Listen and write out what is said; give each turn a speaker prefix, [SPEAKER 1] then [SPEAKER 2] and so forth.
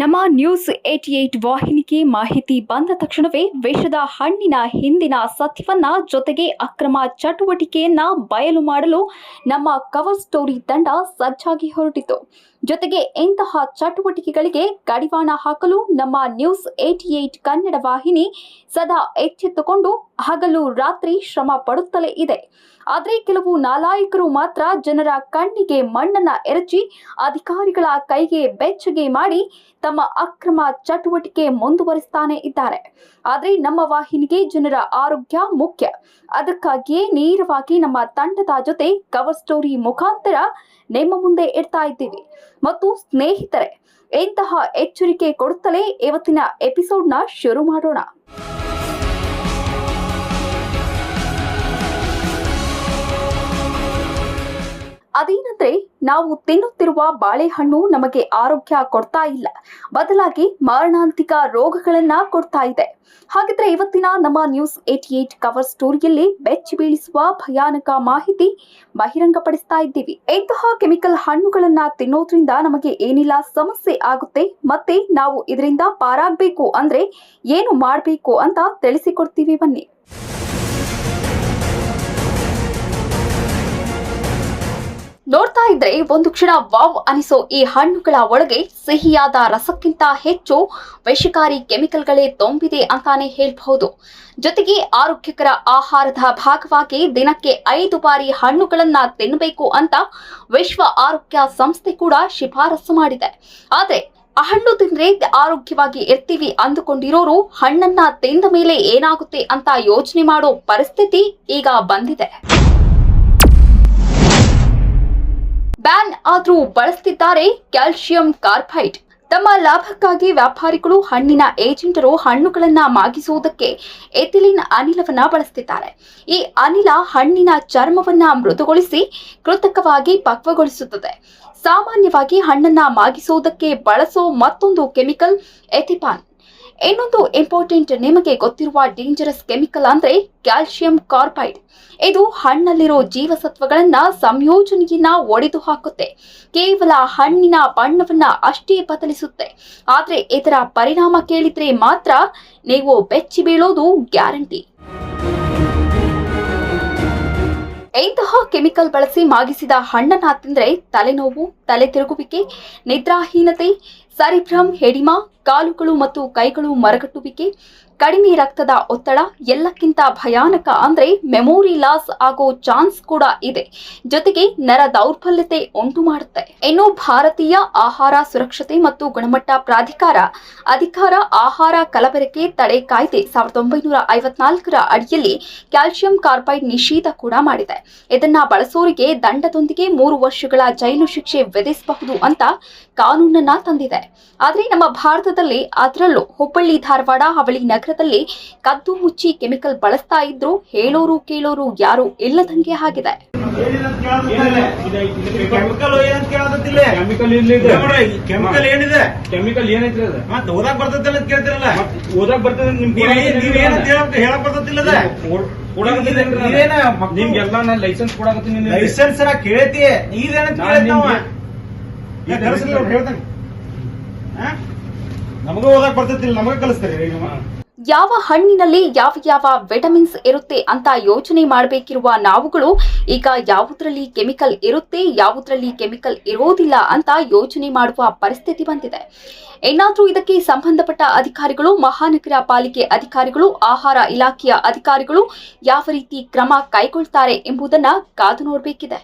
[SPEAKER 1] ನಮ್ಮ ನ್ಯೂಸ್ 88 ವಾಹಿನಿಗೆ ಮಾಹಿತಿ ಬಂದ ತಕ್ಷಣವೇ ವಿಷದ ಹಣ್ಣಿನ ಹಿಂದಿನ ಸತ್ಯವನ್ನ ಜೊತೆಗೆ ಅಕ್ರಮ ಚಟುವಟಿಕೆಯನ್ನ ಬಯಲು ಮಾಡಲು ನಮ್ಮ ಕವರ್ ಸ್ಟೋರಿ ತಂಡ ಸಜ್ಜಾಗಿ ಹೊರಟಿತು. ಜೊತೆಗೆ ಇಂತಹ ಚಟುವಟಿಕೆಗಳಿಗೆ ಕಡಿವಾಣ ಹಾಕಲು ನಮ್ಮ ನ್ಯೂಸ್ 88 ಕನ್ನಡ ವಾಹಿನಿ ಸದಾ ಎಚ್ಚೆತ್ತುಕೊಂಡು ಹಗಲು ರಾತ್ರಿ ಶ್ರಮ ಪಡುತ್ತಲೇ ಇದೆ. ಆದರೆ ಕೆಲವು ನಾಲಾಯಕರು ಮಾತ್ರ ಜನರ ಕಣ್ಣಿಗೆ ಮಣ್ಣನ್ನ ಎರಚಿ ಅಧಿಕಾರಿಗಳ ಕೈಗೆ ಬೆಚ್ಚಗೆ ಮಾಡಿ ತಮ್ಮ ಅಕ್ರಮ ಚಟುವಟಿಕೆ ಮುಂದುವರಿಸ್ತಾನೆ ಇದ್ದಾರೆ. ಆದರೆ ನಮ್ಮ ವಾಹಿನಿಗೆ ಜನರ ಆರೋಗ್ಯ ಮುಖ್ಯ. ಅದಕ್ಕಾಗಿಯೇ ನೇರವಾಗಿ ನಮ್ಮ ತಂಡದ ಜೊತೆ ಕವರ್ ಸ್ಟೋರಿ ಮುಖಾಂತರ ನಿಮ್ಮ ಮುಂದೆ ಇಡ್ತಾ ಇದ್ದೀವಿ. ಮತ್ತು ಸ್ನೇಹಿತರೆ, ಇಂತಹ ಎಚ್ಚರಿಕೆ ಕೊಡುತ್ತಲೇ ಇವತ್ತಿನ ಎಪಿಸೋಡ್ನ ಶುರು ಮಾಡೋಣ. ಅದೇನಂದ್ರೆ, ನಾವು ತಿನ್ನುತ್ತಿರುವ ಬಾಳೆಹಣ್ಣು ನಮಗೆ ಆರೋಗ್ಯ ಕೊಡ್ತಾ ಇಲ್ಲ, ಬದಲಾಗಿ ಮಾರಣಾಂತಿಕ ರೋಗಗಳನ್ನ ಕೊಡ್ತಾ ಇದೆ. ಹಾಗಿದ್ರೆ ಇವತ್ತಿನ ನಮ್ಮ ನ್ಯೂಸ್ 88 ಕವರ್ ಸ್ಟೋರಿಯಲ್ಲಿ ಬೆಚ್ಚಿ ಬೀಳಿಸುವ ಭಯಾನಕ ಮಾಹಿತಿ ಬಹಿರಂಗಪಡಿಸ್ತಾ ಇದ್ದೀವಿ. ಇಂತಹ ಕೆಮಿಕಲ್ ಹಣ್ಣುಗಳನ್ನ ತಿನ್ನೋದ್ರಿಂದ ನಮಗೆ ಏನೆಲ್ಲ ಸಮಸ್ಯೆ ಆಗುತ್ತೆ, ಮತ್ತೆ ನಾವು ಇದರಿಂದ ಪಾರಾಗಬೇಕು ಅಂದ್ರೆ ಏನು ಮಾಡಬೇಕು ಅಂತ ತಿಳಿಸಿಕೊಡ್ತೀವಿ, ಬನ್ನಿ. ನೋಡ್ತಾ ಇದ್ರೆ ಒಂದು ಕ್ಷಣ ವಾವ್ ಅನಿಸೋ ಈ ಹಣ್ಣುಗಳ ಒಳಗೆ ಸಿಹಿಯಾದ ರಸಕ್ಕಿಂತ ಹೆಚ್ಚು ವಿಷಕಾರಿ ಕೆಮಿಕಲ್ಗಳೇ ತುಂಬಿದೆ ಅಂತಾನೆ ಹೇಳ್ಬಹುದು. ಜೊತೆಗೆ ಆರೋಗ್ಯಕರ ಆಹಾರದ ಭಾಗವಾಗಿ ದಿನಕ್ಕೆ 5 ಬಾರಿ ಹಣ್ಣುಗಳನ್ನ ತಿನ್ನಬೇಕು ಅಂತ ವಿಶ್ವ ಆರೋಗ್ಯ ಸಂಸ್ಥೆ ಕೂಡ ಶಿಫಾರಸು ಮಾಡಿದೆ. ಆದ್ರೆ ಆ ಹಣ್ಣು ತಿಂದ್ರೆ ಆರೋಗ್ಯವಾಗಿ ಇರ್ತೀವಿ ಅಂದುಕೊಂಡಿರೋರು ಹಣ್ಣನ್ನ ತಿಂದ ಮೇಲೆ ಏನಾಗುತ್ತೆ ಅಂತ ಯೋಚನೆ ಮಾಡೋ ಪರಿಸ್ಥಿತಿ ಈಗ ಬಂದಿದೆ. ಬ್ಯಾನ್ ಆದ್ರೂ ಬಳಸ್ತಿದ್ದಾರೆ ಕ್ಯಾಲ್ಸಿಯಂ ಕಾರ್ಬೈಡ್. ತಮ್ಮ ಲಾಭಕ್ಕಾಗಿ ವ್ಯಾಪಾರಿಗಳು ಹಣ್ಣಿನ ಏಜೆಂಟರು ಹಣ್ಣುಗಳನ್ನ ಮಾಗಿಸುವುದಕ್ಕೆ ಎಥಿಲಿನ್ ಅನಿಲವನ್ನ ಬಳಸ್ತಿದ್ದಾರೆ. ಈ ಅನಿಲ ಹಣ್ಣಿನ ಚರ್ಮವನ್ನ ಮೃದುಗೊಳಿಸಿ ಕೃತಕವಾಗಿ ಪಕ್ವಗೊಳಿಸುತ್ತದೆ. ಸಾಮಾನ್ಯವಾಗಿ ಹಣ್ಣನ್ನ ಮಾಗಿಸುವುದಕ್ಕೆ ಬಳಸೋ ಮತ್ತೊಂದು ಕೆಮಿಕಲ್ ಎಥಿಪಾನ್. ಇನ್ನೊಂದು ಇಂಪಾರ್ಟೆಂಟ್, ನಿಮಗೆ ಗೊತ್ತಿರುವ ಡೇಂಜರಸ್ ಕೆಮಿಕಲ್ ಅಂದ್ರೆ ಕ್ಯಾಲ್ಸಿಯಂ ಕಾರ್ಬೈಡ್. ಇದು ಹಣ್ಣಲ್ಲಿರೋ ಜೀವಸತ್ವಗಳನ್ನ ಸಂಯೋಜನೆಯನ್ನ ಒಡೆದು ಹಾಕುತ್ತೆ. ಕೇವಲ ಹಣ್ಣಿನ ಬಣ್ಣವನ್ನ ಅಷ್ಟೇ ಬದಲಿಸುತ್ತೆ. ಆದ್ರೆ ಇದರ ಪರಿಣಾಮ ಕೇಳಿದ್ರೆ ಮಾತ್ರ ನೀವು ಬೆಚ್ಚಿ ಬೀಳೋದು ಗ್ಯಾರಂಟಿ. ಇಂತಹ ಕೆಮಿಕಲ್ ಬಳಸಿ ಮಾಗಿಸಿದ ಹಣ್ಣನ್ನ ತಿಂದ್ರೆ ತಲೆನೋವು, ತಲೆ ತಿರುಗುವಿಕೆ, ನಿದ್ರಾಹೀನತೆ, ಸರಿಭ್ರಮ್, ಹೆಡಿಮಾ, ಕಾಲುಗಳು ಮತ್ತು ಕೈಗಳು ಮರಗಟ್ಟುವಿಕೆ, ಕಡಿಮೆ ರಕ್ತದ ಒತ್ತಡ, ಎಲ್ಲಕ್ಕಿಂತ ಭಯಾನಕ ಅಂದ್ರೆ ಮೆಮೊರಿ ಲಾಸ್ ಆಗೋ ಚಾನ್ಸ್ ಕೂಡ ಇದೆ. ಜೊತೆಗೆ ನರ ದೌರ್ಬಲ್ಯತೆ ಉಂಟು ಮಾಡುತ್ತೆ. ಇನ್ನು ಭಾರತೀಯ ಆಹಾರ ಸುರಕ್ಷತೆ ಮತ್ತು ಗುಣಮಟ್ಟ ಪ್ರಾಧಿಕಾರ ಅಧಿಕಾರ ಆಹಾರ ಕಲಬೆರಕೆ ತಡೆ ಕಾಯ್ದೆ 1954ರ ಅಡಿಯಲ್ಲಿ ಕ್ಯಾಲ್ಸಿಯಂ ಕಾರ್ಬೈಡ್ ನಿಷೇಧ ಕೂಡ ಮಾಡಿದೆ. ಇದನ್ನ ಬಳಸೋರಿಗೆ ದಂಡದೊಂದಿಗೆ 3 ವರ್ಷಗಳ ಜೈಲು ಶಿಕ್ಷೆ ವಿಧಿಸಬಹುದು ಅಂತ ಕಾನೂನನ್ನ ತಂದಿದೆ. ಆದ್ರೆ ನಮ್ಮ ಭಾರತದಲ್ಲಿ, ಅದರಲ್ಲೂ ಹುಬ್ಬಳ್ಳಿ, ಧಾರವಾಡ, ಅವಳಿ ನಗರದಲ್ಲಿ ಕದ್ದು ಮುಚ್ಚಿ ಕೆಮಿಕಲ್ ಬಳಸ್ತಾ ಇದ್ರು ಹೇಳೋರು ಕೇಳೋರು ಯಾರು ಇಲ್ಲದಂಗೆ ಆಗಿದೆ.
[SPEAKER 2] ಕೆಮಿಕಲ್ ಏನಿದೆ? ಕೆಮಿಕಲ್ ಏನೈತ್ರಿ? ಮತ್ತೆ ಓದಾಕ್ ಬರ್ತದಿಲ್ಲ ಅಂತ ಕೇಳ್ತಿರಲ್ಲ? ಓದಾಕ್ ಬರ್ತದ ಹೇಳಕ್ ಬರ್ತದಿಲ್ಲ? ನಿಮ್ಗೆಲ್ಲ ನಾನು ಲೈಸೆನ್ಸ್ ಕೊಡಾಕತ್ತೀನಿ. ಲೈಸೆನ್ಸ್ ಕೇಳತಿ ಇದೇನಂತ ಹೇಳ್ತಾನೆ. ನಮಗೂ ಓದಾಕ್ ಬರ್ತದಿಲ್ಲ, ನಮಗ ಕಲಿಸ್ತಾರೆ.
[SPEAKER 1] ಯಾವ ಹಣ್ಣಿನಲ್ಲಿ ಯಾವ ವಿಟಮಿನ್ಸ್ ಇರುತ್ತೆ ಅಂತ ಯೋಚನೆ ಮಾಡಬೇಕಿರುವ ನಾವುಗಳು ಈಗ ಯಾವುದರಲ್ಲಿ ಕೆಮಿಕಲ್ ಇರುತ್ತೆ, ಯಾವುದರಲ್ಲಿ ಕೆಮಿಕಲ್ ಇರೋದಿಲ್ಲ ಅಂತ ಯೋಚನೆ ಮಾಡುವ ಪರಿಸ್ಥಿತಿ ಬಂದಿದೆ. ಏನಾದ್ರೂ ಇದಕ್ಕೆ ಸಂಬಂಧಪಟ್ಟ ಅಧಿಕಾರಿಗಳು, ಮಹಾನಗರ ಪಾಲಿಕೆ ಅಧಿಕಾರಿಗಳು, ಆಹಾರ ಇಲಾಖೆಯ ಅಧಿಕಾರಿಗಳು ಯಾವ ರೀತಿ ಕ್ರಮ ಕೈಗೊಳ್ತಾರೆ ಎಂಬುದನ್ನ ಕಾದು ನೋಡಬೇಕಿದೆ.